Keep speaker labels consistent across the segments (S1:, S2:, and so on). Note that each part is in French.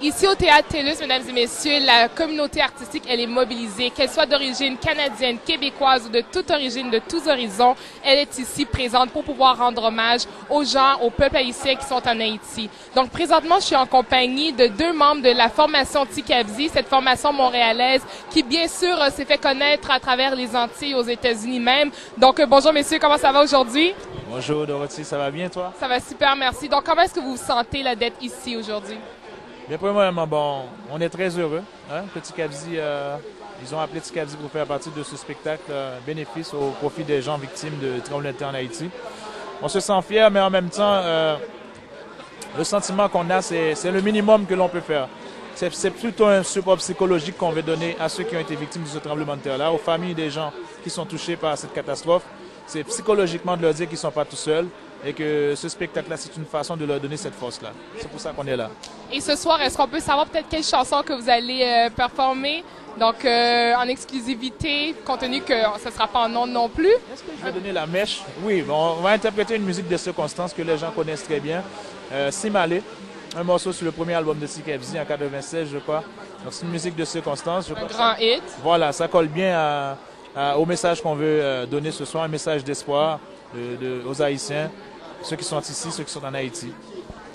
S1: Ici au Théâtre TELUS, mesdames et messieurs, la communauté artistique, elle est mobilisée, qu'elle soit d'origine canadienne, québécoise ou de toute origine, de tous horizons, elle est ici présente pour pouvoir rendre hommage aux gens, au peuple haïtien qui sont en Haïti. Donc présentement, je suis en compagnie de deux membres de la formation TICAVZI, cette formation montréalaise qui bien sûr s'est fait connaître à travers les Antilles, aux États-Unis même. Donc bonjour messieurs, comment ça va aujourd'hui?
S2: Bonjour Dorothy, ça va bien toi?
S1: Ça va super, merci. Donc comment est-ce que vous vous sentez là d'être ici aujourd'hui?
S2: Bien, premièrement, bon, on est très heureux que TICAVZI, ils ont appelé TICAVZI pour faire partie de ce spectacle bénéfice au profit des gens victimes de tremblements de terre en Haïti. On se sent fiers, mais en même temps, le sentiment qu'on a, c'est le minimum que l'on peut faire. C'est plutôt un support psychologique qu'on veut donner à ceux qui ont été victimes de ce tremblement de terre-là, aux familles des gens qui sont touchés par cette catastrophe. C'est psychologiquement de leur dire qu'ils ne sont pas tout seuls et que ce spectacle-là, c'est une façon de leur donner cette force-là. C'est pour ça qu'on est là.
S1: Et ce soir, est-ce qu'on peut savoir peut-être quelle chanson que vous allez performer? Donc, en exclusivité, compte tenu que ce ne sera pas en ondes non plus.
S2: Est-ce que je vais donner la mèche? Oui, bon, on va interpréter une musique de circonstance que les gens connaissent très bien. Simale, un morceau sur le premier album de TICAVZI en 96, je crois. Donc, c'est une musique de circonstance.
S1: Un grand hit.
S2: Voilà, ça colle bien au message qu'on veut donner ce soir, un message d'espoir aux Haïtiens, ceux qui sont ici, ceux qui sont en Haïti.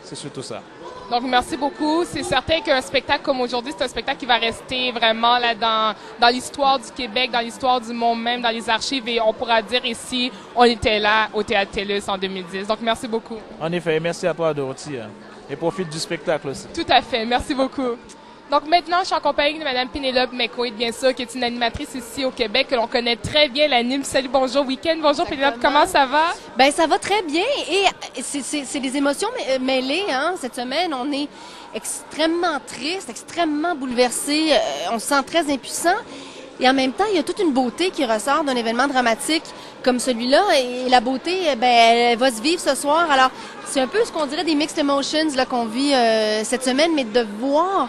S2: C'est surtout ça.
S1: Donc, merci beaucoup. C'est certain qu'un spectacle comme aujourd'hui, c'est un spectacle qui va rester vraiment là dans l'histoire du Québec, dans l'histoire du monde même, dans les archives. Et on pourra dire ici, on était là au Théâtre TELUS en 2010. Donc, merci beaucoup.
S2: En effet, merci à toi, Dorothy. Et profite du spectacle aussi.
S1: Tout à fait. Merci beaucoup. Donc maintenant, je suis en compagnie de Mme Pénélope McQuaid, bien sûr, qui est une animatrice ici au Québec, que l'on connaît très bien, l'anime Salut Bonjour Week-end. Bonjour Pénélope, comment ça va?
S3: Ben ça va très bien et c'est des émotions mêlées. Hein? Cette semaine, on est extrêmement triste, extrêmement bouleversé, on se sent très impuissant. Et en même temps, il y a toute une beauté qui ressort d'un événement dramatique comme celui-là. Et la beauté, ben, elle va se vivre ce soir. Alors, c'est un peu ce qu'on dirait des mixed emotions là, qu'on vit cette semaine, mais de voir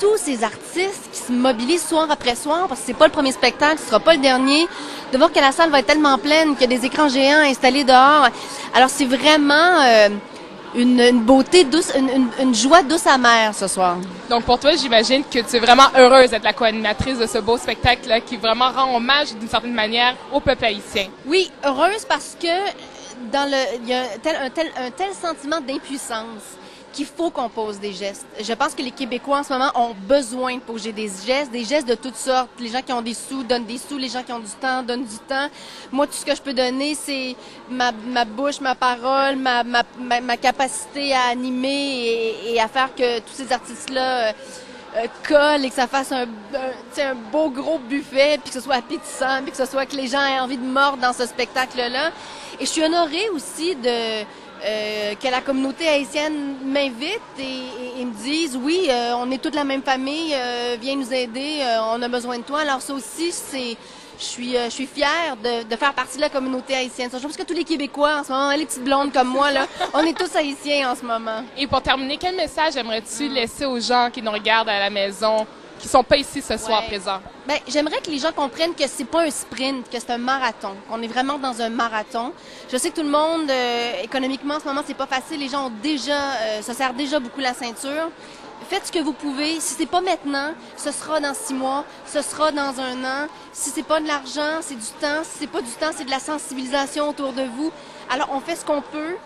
S3: tous ces artistes qui se mobilisent soir après soir, parce que c'est pas le premier spectacle, ce sera pas le dernier, de voir que la salle va être tellement pleine, qu'il y a des écrans géants installés dehors. Alors, c'est vraiment une beauté douce, une joie douce amère ce soir.
S1: Donc pour toi, j'imagine que tu es vraiment heureuse d'être la co-animatrice de ce beau spectacle-là qui vraiment rend hommage d'une certaine manière au peuple haïtien.
S3: Oui, heureuse parce que il y a un tel sentiment d'impuissance qu'il faut qu'on pose des gestes. Je pense que les Québécois en ce moment ont besoin de poser des gestes de toutes sortes. Les gens qui ont des sous donnent des sous, les gens qui ont du temps donnent du temps. Moi, tout ce que je peux donner, c'est ma bouche, ma parole, ma capacité à animer et à faire que tous ces artistes-là collent et que ça fasse un beau gros buffet, puis que ce soit appétissant, puis que ce soit que les gens aient envie de mordre dans ce spectacle-là. Et je suis honorée aussi que la communauté haïtienne m'invite et me dise oui, on est toute la même famille, viens nous aider, on a besoin de toi. Alors ça aussi, je suis fière de faire partie de la communauté haïtienne. Je pense que tous les Québécois en ce moment, les petites blondes comme moi, là, on est tous haïtiens en ce moment.
S1: Et pour terminer, quel message aimerais-tu laisser aux gens qui nous regardent à la maison, qui sont pas ici ce soir présents?
S3: Ben, j'aimerais que les gens comprennent que c'est pas un sprint, que c'est un marathon, qu'on est vraiment dans un marathon. Je sais que tout le monde, économiquement, en ce moment, c'est pas facile. Les gens ont se serrent déjà beaucoup la ceinture. Faites ce que vous pouvez. Si c'est pas maintenant, ce sera dans 6 mois, ce sera dans 1 an. Si c'est pas de l'argent, c'est du temps. Si c'est pas du temps, c'est de la sensibilisation autour de vous. Alors, on fait ce qu'on peut,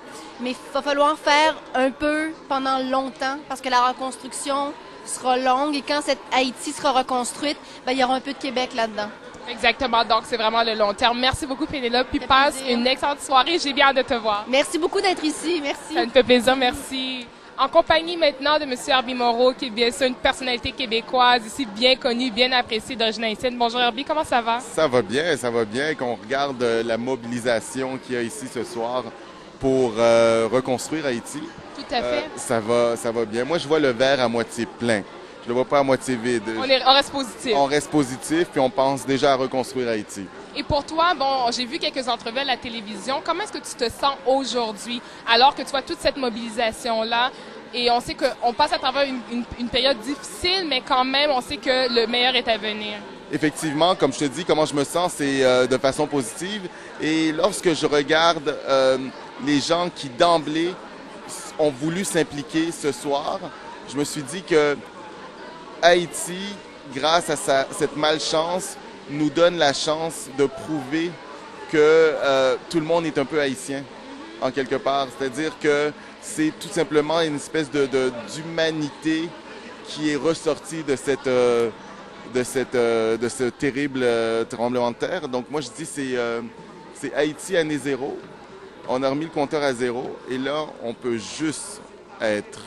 S3: mais il va falloir faire un peu pendant longtemps parce que la reconstruction sera longue et quand cette Haïti sera reconstruite, ben, il y aura un peu de Québec là-dedans.
S1: Exactement, donc c'est vraiment le long terme. Merci beaucoup Pénélope, puis passe une excellente soirée, j'ai bien hâte de te voir.
S3: Merci beaucoup d'être ici, merci.
S1: Ça me fait plaisir, merci. En compagnie maintenant de M. Herbie Moreau, qui est bien sûr une personnalité québécoise, ici bien connue, bien appréciée d'origine haïtienne. Bonjour Herbie, comment ça va?
S4: Ça va bien. Qu'on regarde la mobilisation qu'il y a ici ce soir pour reconstruire Haïti.
S1: Tout à fait.
S4: Ça va bien. Moi, je vois le verre à moitié plein. Je le vois pas à moitié vide.
S1: On reste positif.
S4: On reste positif, puis on pense déjà à reconstruire Haïti.
S1: Et pour toi, bon, j'ai vu quelques entrevues à la télévision. Comment est-ce que tu te sens aujourd'hui, alors que tu vois toute cette mobilisation-là? Et on sait qu'on passe à travers une période difficile, mais quand même, on sait que le meilleur est à venir.
S4: Effectivement, comme je te dis, comment je me sens, c'est de façon positive. Et lorsque je regarde les gens qui, d'emblée, ont voulu s'impliquer ce soir, je me suis dit que Haïti, grâce à cette malchance, nous donne la chance de prouver que tout le monde est un peu haïtien, en quelque part. C'est-à-dire que c'est tout simplement une espèce d'humanité qui est ressortie de ce terrible tremblement de terre. Donc moi, je dis c'est Haïti année zéro. On a remis le compteur à zéro et là, on peut juste être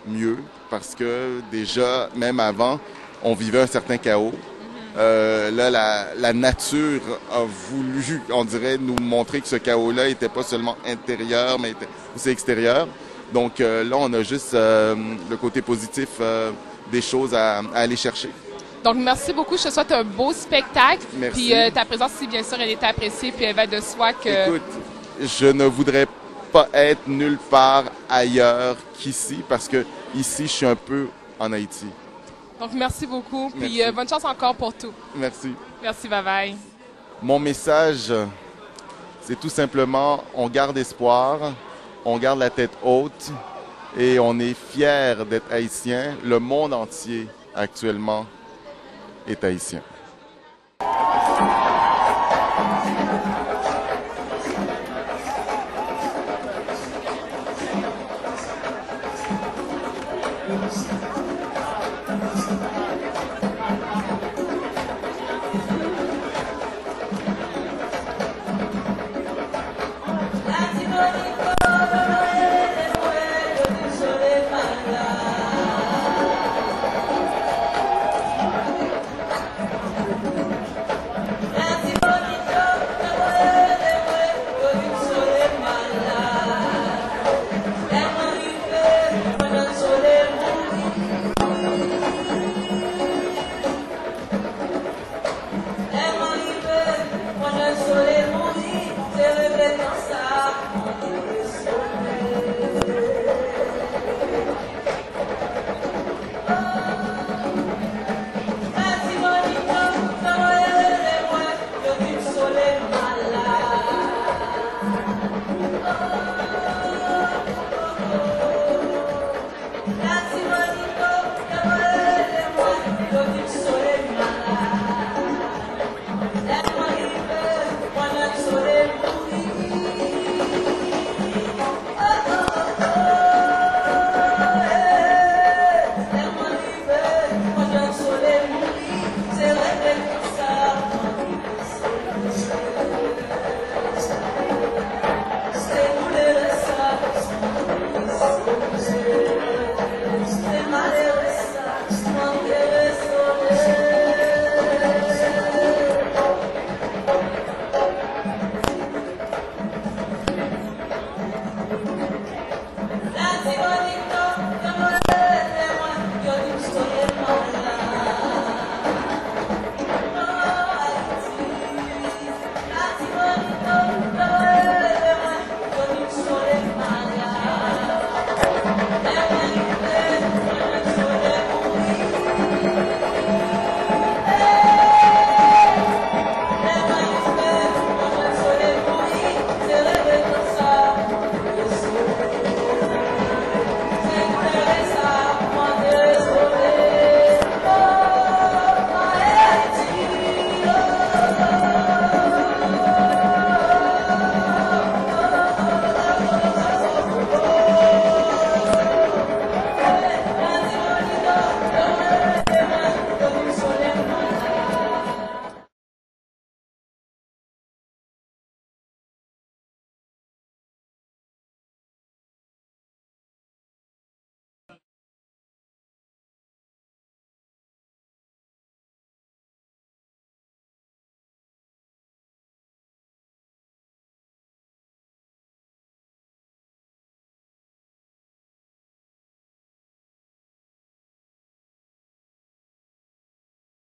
S4: mieux parce que déjà, même avant, on vivait un certain chaos. Là, la nature a voulu, on dirait, nous montrer que ce chaos-là n'était pas seulement intérieur, mais était aussi extérieur. Donc là, on a juste le côté positif des choses à aller chercher.
S1: Donc, merci beaucoup. Je te souhaite un beau spectacle.
S4: Merci.
S1: Puis ta présence ici, bien sûr, elle est appréciée, puis elle va de soi que...
S4: Écoute, je ne voudrais pas être nulle part ailleurs qu'ici, parce que ici, je suis un peu en Haïti.
S1: Donc, merci beaucoup. Puis
S4: Merci.
S1: bonne chance encore pour tout.
S4: Merci.
S1: Merci, bye-bye.
S4: Mon message, c'est tout simplement, on garde espoir, on garde la tête haute et on est fiers d'être haïtien. Le monde entier, actuellement, est haïtien.
S5: Stay